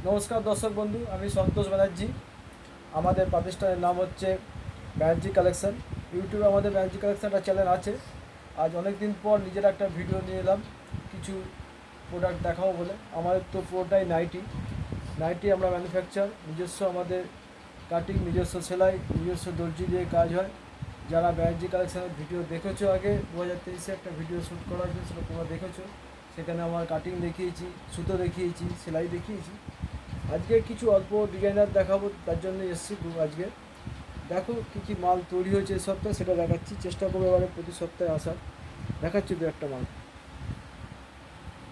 নমস্কার দর্শক বন্ধু, আমি সন্তোষ ব্যানার্জি। আমাদের প্রতিষ্ঠানের নাম হচ্ছে ব্যানার্জি কালেকশন। ইউটিউবে আমাদের ব্যানার্জি কালেকশন একটা চ্যানেল আছে। আজ অনেক দিন পর নিজের একটা ভিডিও নিয়ে এলাম কিছু প্রোডাক্ট দেখাবো বলে। আমাদের তো পুরোটাই নাইটি। নাইটি আমরা ম্যানুফ্যাকচার, নিজস্ব আমাদের কাটিং, নিজস্ব সেলাই, নিজস্ব দর্জি দিয়ে কাজ হয়। যারা ব্যানার্জি কালেকশনের ভিডিও দেখেছো আগে 2023-এ একটা ভিডিও শ্যুট করা হয়েছে, সেটা তোমরা দেখেছো। সেখানে আমার কাটিং দেখিয়েছি, সুতো দেখিয়েছি, সেলাই দেখিয়েছি। আজকে কিছু অল্প ডিজাইনার দেখাবো, তার জন্য এসেছি আজকে। দেখো কী কী মাল তৈরি হয়েছে এই সপ্তাহে, সেটা দেখাচ্ছি। চেষ্টা করবো এবারে প্রতি সপ্তাহে আসার। দেখাচ্ছি দু একটা মাল।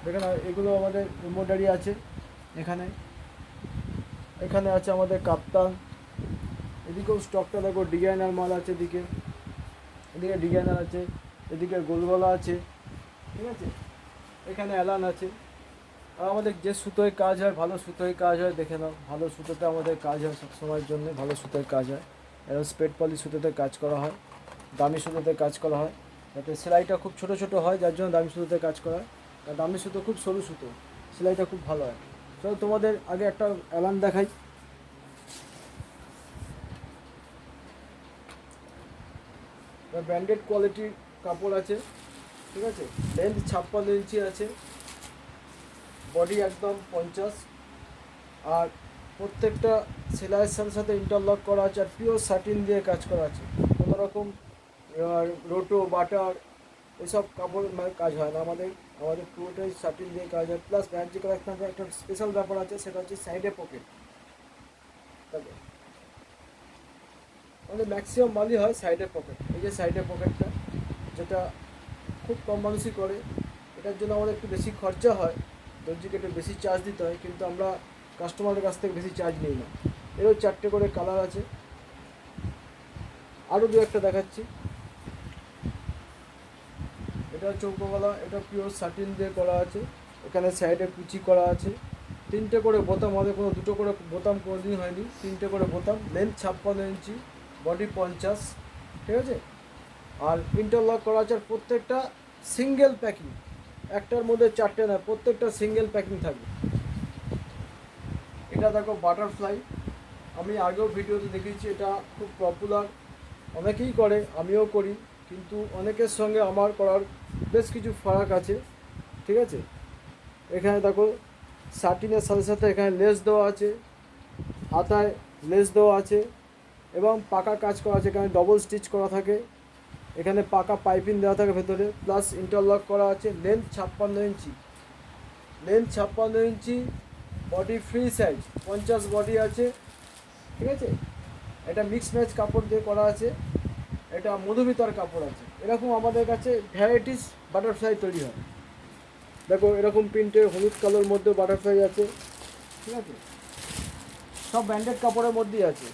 দেখেন এগুলো আমাদের এমব্রয়ডারি আছে। এখানে এখানে আছে আমাদের কাপ্তান। এদিকেও স্টকটা দেখো, ডিজাইনার মাল আছে। এদিকে ডিজাইনার আছে, এদিকে গোলগলা আছে, ঠিক আছে। এখানে অ্যালান আছে। আর আমাদের যে সুতোয় কাজ হয়, ভালো সুতোয় কাজ হয়, দেখে নাও। ভালো সুতোতে আমাদের কাজ হয় সবসময়ের জন্য, ভালো সুতোয় কাজ হয়। এরকম স্পেড পলি সুতোতে কাজ করা হয়, দামি সুতোতে কাজ করা হয়। যাতে সেলাইটা খুব ছোটো ছোটো হয়, যার জন্য দামি সুতোতে কাজ করা হয়। আর দামি সুতো খুব সরু সুতো, সেলাইটা খুব ভালো হয়। চলো তোমাদের আগে একটা অ্যালান দেখাই। ব্র্যান্ডেড কোয়ালিটির কাপড় আছে, ঠিক আছে। লেন্থ 56 ইঞ্চি আছে, বডি একদম 50। আর প্রত্যেকটা সেলাইয়ের সাথে সাথে ইন্টারলক করা আছে, আর পিওর সাটিন দিয়ে কাজ করা আছে। কোনো রকম রোটো বাটার এসব কাপড় কাজ হয় না আমাদের। আমাদের পুরোটাই সাটিন দিয়ে কাজ হয়। প্লাস ব্যানার্জি কালেকশনের একটা স্পেশাল ব্যাপার আছে, সেটা হচ্ছে সাইডে পকেট। আমাদের ম্যাক্সিমাম মালই হয় সাইডে পকেট। এই যে সাইডে পকেটটা, যেটা খুব কম মানুষই করে। এটার জন্য আমাদের একটু বেশি খরচা হয়, দর্জিকে একটু বেশি চার্জ দিতে হয়, কিন্তু আমরা কাস্টমারের কাছ থেকে বেশি চার্জ নিই না। এরও 4টে করে কালার আছে। আরও দু একটা দেখাচ্ছি। এটা চৌকোগলা, এটা পিওর সাটিন দিয়ে করা আছে। এখানে সাইডে কুচি করা আছে। 3টে করে বোতাম, আমাদের কোনো 2টো করে বোতাম কোনোদিন হয়নি। 3টে করে বোতাম, লেন্থ 56 ইঞ্চি, বডি 50, ঠিক আছে। আর ইন্টারলক করা আছে। আর প্রত্যেকটা সিঙ্গেল প্যাকিং, একটার মধ্যে 4টে না, প্রত্যেকটা সিঙ্গেল প্যাকিং থাকবে। এটা দেখো বাটারফ্লাই, আমি আগেও ভিডিওতে দেখিয়েছি। এটা খুব পপুলার, অনেকেই করে, আমিও করি, কিন্তু অনেকের সঙ্গে আমার করার বেশ কিছু ফারাক আছে, ঠিক আছে। এখানে দেখো সাটিনের সাথে সাথে এখানে লেস দেওয়া আছে, হাতায় লেস দেওয়া আছে, এবং পাকা কাজ করা আছে। এখানে ডবল স্টিচ করা থাকে, এখানে পাকা পাইপিং দেওয়া থাকে ভেতরে, প্লাস ইন্টারলক করা আছে। লেন্থ 56 ইঞ্চি, বডি ফ্রি সাইজ 50 বডি আছে, ঠিক আছে। এটা মিক্স ম্যাচ কাপড় দিয়ে করা আছে, এটা মধুমিতার কাপড় আছে। এরকম আমাদের কাছে ভ্যারাইটিস বাটারফ্লাই তৈরি হয়। দেখো এরকম প্রিন্টের হলুদ কালোর মধ্যে বাটারফ্লাই আছে, ঠিক আছে। সব ব্র্যান্ডেড কাপড়ের মধ্যেই আছে।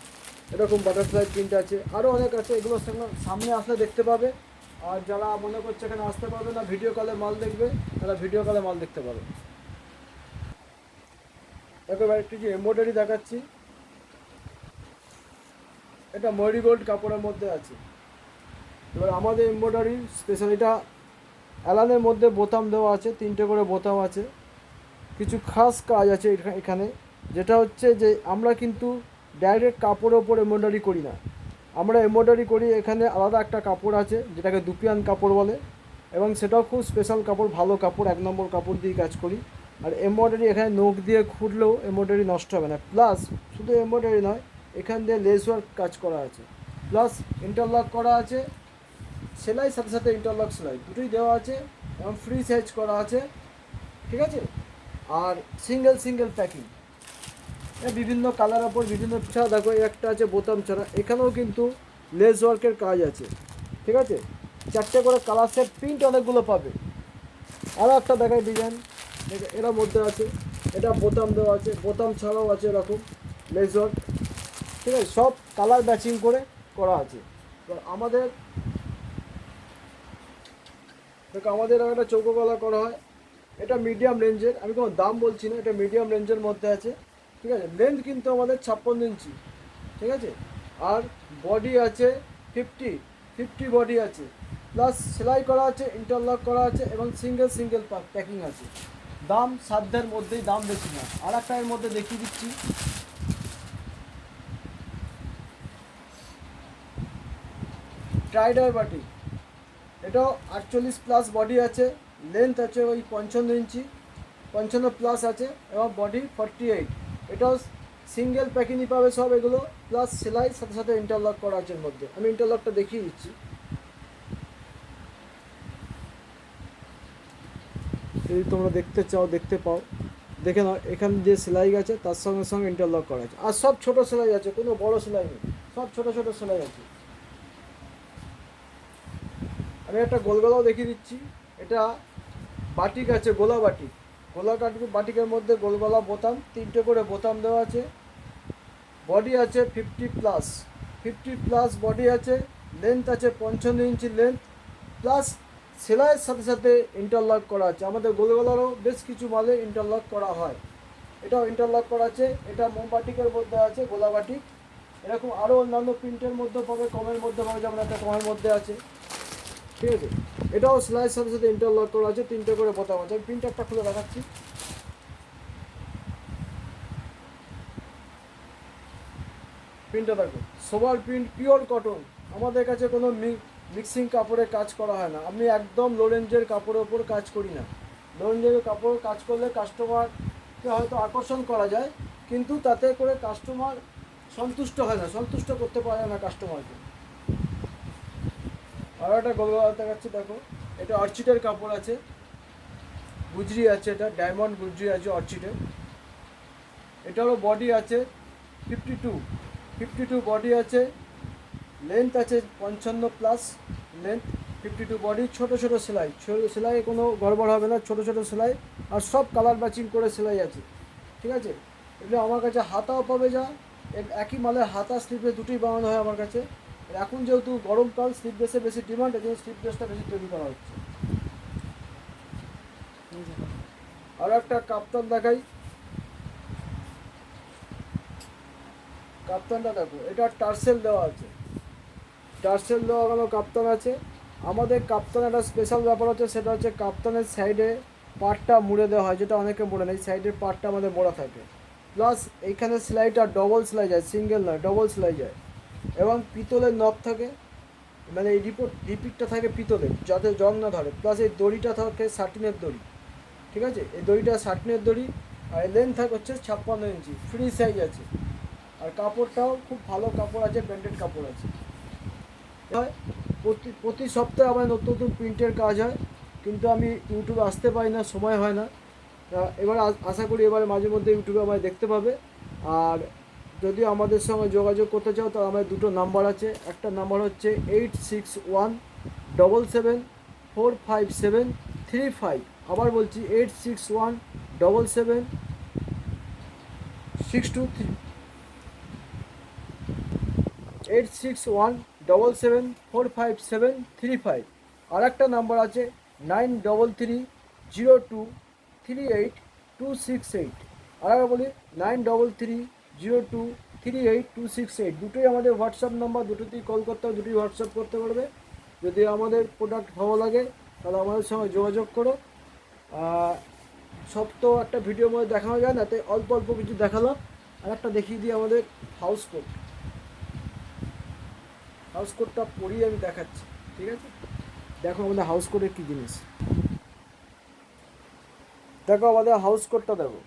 এরকম বাটারফ্লাই প্রিন্ট আছে, আরও অনেক আছে। এগুলো সামনে আসলে দেখতে পাবে। আর যারা মনে করছে এখানে আসতে পারবে না, ভিডিও কলে মাল দেখবে, তারা ভিডিও কলে মাল দেখতে পাবে। দেখো এবার একটু যে এমব্রয়ডারি দেখাচ্ছি। এটা মরিগোল্ড কাপড়ের মধ্যে আছে। এবার আমাদের এমব্রয়ডারির স্পেশাল, এটা অ্যালানের মধ্যে বোতাম দেওয়া আছে, 3টে করে বোতাম আছে। কিছু খাস কাজ আছে এখানে, যেটা হচ্ছে যে আমরা কিন্তু ডাইরেক্ট কাপড়ের ওপর এমব্রয়ডারি করি না। আমরা এমব্রয়ডারি করি, এখানে আলাদা একটা কাপড় আছে যেটাকে দুপিয়ান কাপড় বলে, এবং সেটাও খুব স্পেশাল কাপড়, ভালো কাপড়, 1 নম্বর কাপড় দিয়ে কাজ করি। আর এমব্রয়ডারি এখানে নখ দিয়ে খুঁড়লেও এমব্রয়ডারি নষ্ট হবে না। প্লাস শুধু এমব্রয়ডারি নয়, এখান দিয়ে লেস ওয়ার্ক কাজ করা আছে, প্লাস ইন্টারলক করা আছে। সেলাই সাথে সাথে ইন্টারলক সেলাই দুটোই দেওয়া আছে, এবং ফ্রি সাইজ করা আছে, ঠিক আছে। আর সিঙ্গেল প্যাকিং, বিভিন্ন কালার ওপর বিভিন্ন ছাড়া। দেখো একটা আছে বোতাম ছাড়া, এখানেও কিন্তু লেস ওয়ার্কের কাজ আছে, ঠিক আছে। 4টে করে কালার সেট, প্রিন্ট অনেকগুলো পাবে। আরও একটা দেখায় ডিজাইন, এরা মধ্যে আছে। এটা বোতাম দেওয়া আছে, বোতাম ছাড়াও আছে এরকম লেস ওয়ার্ক, ঠিক আছে। সব কালার ম্যাচিং করে করা আছে। তো আমাদের একটা চৌকো গলা করা হয়। এটা মিডিয়াম রেঞ্জের, আমি কোনো দাম বলছি না, এটা মিডিয়াম রেঞ্জের মধ্যে আছে, ঠিক আছে। লেন্থ কিন্তু আমাদের 56 ইঞ্চি, ঠিক আছে। আর বডি আছে 50 বডি আছে, প্লাস সেলাই করা আছে, ইন্টারলক করা আছে, এবং সিঙ্গেল প্যাকিং আছে। দাম সাধ্যের মধ্যেই, দাম বেশি না। আর একটা এর মধ্যে দেখিয়ে দিচ্ছি, ট্রাইডার বাটি। এটাও 48+ বডি আছে, লেন্থ আছে ওই 55 ইঞ্চি, 55+ আছে, এবং বডি 48। এটাও সিঙ্গেল প্যাকিংই পাবে সব এগুলো, প্লাস সেলাই সাথে সাথে ইন্টারলক করা আছে এর মধ্যে। আমি ইন্টারলকটা দেখিয়ে দিচ্ছি, যদি তোমরা দেখতে চাও দেখতে পাও, দেখে নাও। এখানে যে সেলাই আছে তার সঙ্গে সঙ্গে ইন্টারলক করা আছে। আর সব ছোট সেলাই আছে, কোনো বড় সেলাই নেই, সব ছোট ছোট সেলাই আছে। আমি একটা গোলগলাও দেখিয়ে দিচ্ছি। এটা বাটিক আছে, গোলা বাটিক। গোলা বাটিকের মধ্যে গোলগলা বোতাম, 3টে করে বোতাম দেওয়া আছে। বডি আছে 50+ বডি আছে, লেন্থ আছে 55 ইঞ্চি লেন্থ, প্লাস সেলাইয়ের সাথে সাথে ইন্টারলক করা আছে। আমাদের গোলগলারও বেশ কিছু মালে ইন্টারলক করা হয়, এটাও ইন্টারলক করা আছে। এটা মোমবাটিকের মধ্যে আছে, গোলা বাটিক। এরকম আরও অন্যান্য প্রিন্টের মধ্যে পাবে, কমের মধ্যে পাবে, যেমন একটা কমের মধ্যে আছে, ঠিক আছে। এটাও সেলাইয়ের সাথে সাথে ইন্টারলক করা আছে, 3টে করে বোতাম আছে। আমি প্রিন্টারটা খুলে দেখাচ্ছি। প্রিন্টটা দেখো, সোবার প্রিন্ট, পিওর কটন। আমাদের কাছে কোনো মিক্সিং কাপড়ে কাজ করা হয় না। আমি একদম লো রেঞ্জের কাপড়ের ওপর কাজ করি না। লো রেঞ্জের কাপড় কাজ করলে কাস্টমারকে হয়তো আকর্ষণ করা যায়, কিন্তু তাতে করে কাস্টমার সন্তুষ্ট হয় না, সন্তুষ্ট করতে পারে না কাস্টমারকে। আর একটা গোলগলা দেখাচ্ছি, দেখো। এটা অর্চিডের কাপড় আছে, গুজরি আছে, এটা ডায়মন্ড গুজরি আছে অর্চিডের। এটারও বডি আছে 52 বডি আছে, লেন্থ আছে 55+ লেন্থ, 52 বডি। ছোটো ছোটো সেলাই, সেলাই কোনো গড়বড় হবে না, ছোটো ছোটো সেলাই। আর সব কালার ম্যাচিং করে সেলাই আছে, ঠিক আছে। এগুলো আমার কাছে হাতাও পাবে, যা একই মালের হাতা স্লিপে দুটোই বানানো হয় আমার কাছে। এখন যেহেতু গরমকাল, স্লিপ ড্রেসের বেশি ডিমান্ড, এই জন্য স্লিপ ড্রেসটা বেশি তৈরি করা হচ্ছে। আর একটা কাপ্তান দেখাই, কাপ্তানটা দেখো। এটা টার্সেল দেওয়া আছে, টার্সেল দেওয়া কোনো কাপ্তান আছে। আমাদের কাপ্তান একটা স্পেশাল ব্যাপার হচ্ছে, সেটা হচ্ছে কাপ্তানের সাইডে পার্টটা মুড়ে দেওয়া হয়, যেটা অনেকে মুড়ে নেই। সাইডের পার্টটা আমাদের মোড়া থাকে, প্লাস এইখানে সেলাইটা ডবল সেলাই যায়, সিঙ্গেল নয়, ডবল সেলাই যায়। এবং পিতলের নব থাকে, মানে এই রিপিটটা থাকে পিতলের, যাতে জং না ধরে। প্লাস এই দড়িটা থাকে সাটিনের দড়ি, ঠিক আছে। এই দড়িটা সাটিনের দড়ি। আর এই লেন্থ থাকে হচ্ছে 56 ইঞ্চি, ফ্রি সাইজ আছে। আর কাপড়টাও খুব ভালো কাপড় আছে, ব্র্যান্ডেড কাপড় আছে। হয় প্রতি সপ্তাহে আমার নতুন নতুন প্রিন্টের কাজ হয়, কিন্তু আমি ইউটিউবে আসতে পারি না, সময় হয় না। এবার আশা করি এবারে মাঝে মধ্যে ইউটিউবে আমায় দেখতে পাবে। আর যদি আমাদের সঙ্গে যোগাযোগ করতে চাও, তাহলে আমার দুটো নাম্বার আছে। একটা নাম্বার হচ্ছে 8617745735। আবার বলছি 86177762 8617774535। আর একটা নাম্বার আছে 9330238268। আর একবার বলি 9330238268। দুটোই আমাদের হোয়াটসঅ্যাপ নাম্বার, দুটোতেই কল করতে হবে, দুটোই হোয়াটসঅ্যাপ করতে পারবে। যদি আমাদের প্রোডাক্ট ভালো লাগে তাহলে আমাদের সঙ্গে যোগাযোগ করো। সব তো একটা ভিডিওর মধ্যে দেখানো যায় না, তাই অল্প অল্প কিছু দেখালাম। আর একটা দেখিয়ে দিই আমাদের হাউস কোট। হাউস কোটটা পরিয়ে আমি দেখাচ্ছি, ঠিক আছে। দেখো আমাদের হাউস কোটের কী জিনিস, দেখো আমাদের হাউস কোটটা দেখো।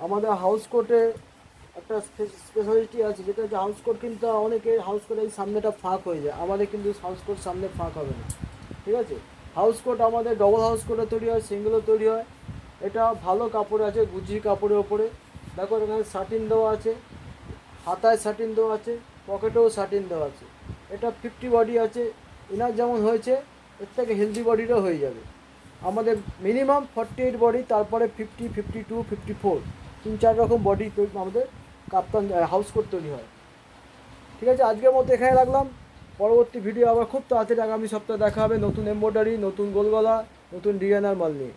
আমাদের হাউস কোটে একটা স্পেশালিটি আছে, যেটা হচ্ছে হাউস কোট কিন্তু অনেকে হাউস কোটের সামনেটা ফাঁক হয়ে যায়, আমাদের কিন্তু হাউস কোট সামনে ফাঁক হবে না, ঠিক আছে। হাউস কোট আমাদের ডবল হাউস কোটে তৈরি হয়, সিঙ্গেলও তৈরি হয়। এটা ভালো কাপড় আছে, গুজি কাপড়ের ওপরে। দেখো এখানে শাটিন দেওয়া আছে, হাতায় শাটিন দেওয়া আছে, পকেটেও শাটিন দেওয়া আছে। এটা 50 বডি আছে, এনার যেমন হয়েছে এর থেকে হেলদি বডিরও হয়ে যাবে। আমাদের মিনিমাম 48 বডি, তারপরে 50, 52, 54, 3-4 রকম বডি আমাদের কাপ্তান হাউস কোট তৈরি হয়, ঠিক আছে। আজকের মতো এখানে রাখলাম। পরবর্তী ভিডিও আবার খুব তাড়াতাড়ি আগামী সপ্তাহে দেখা হবে, নতুন এমব্রয়ডারি, নতুন গোলগলা, নতুন ডিজাইনার মাল নিয়ে।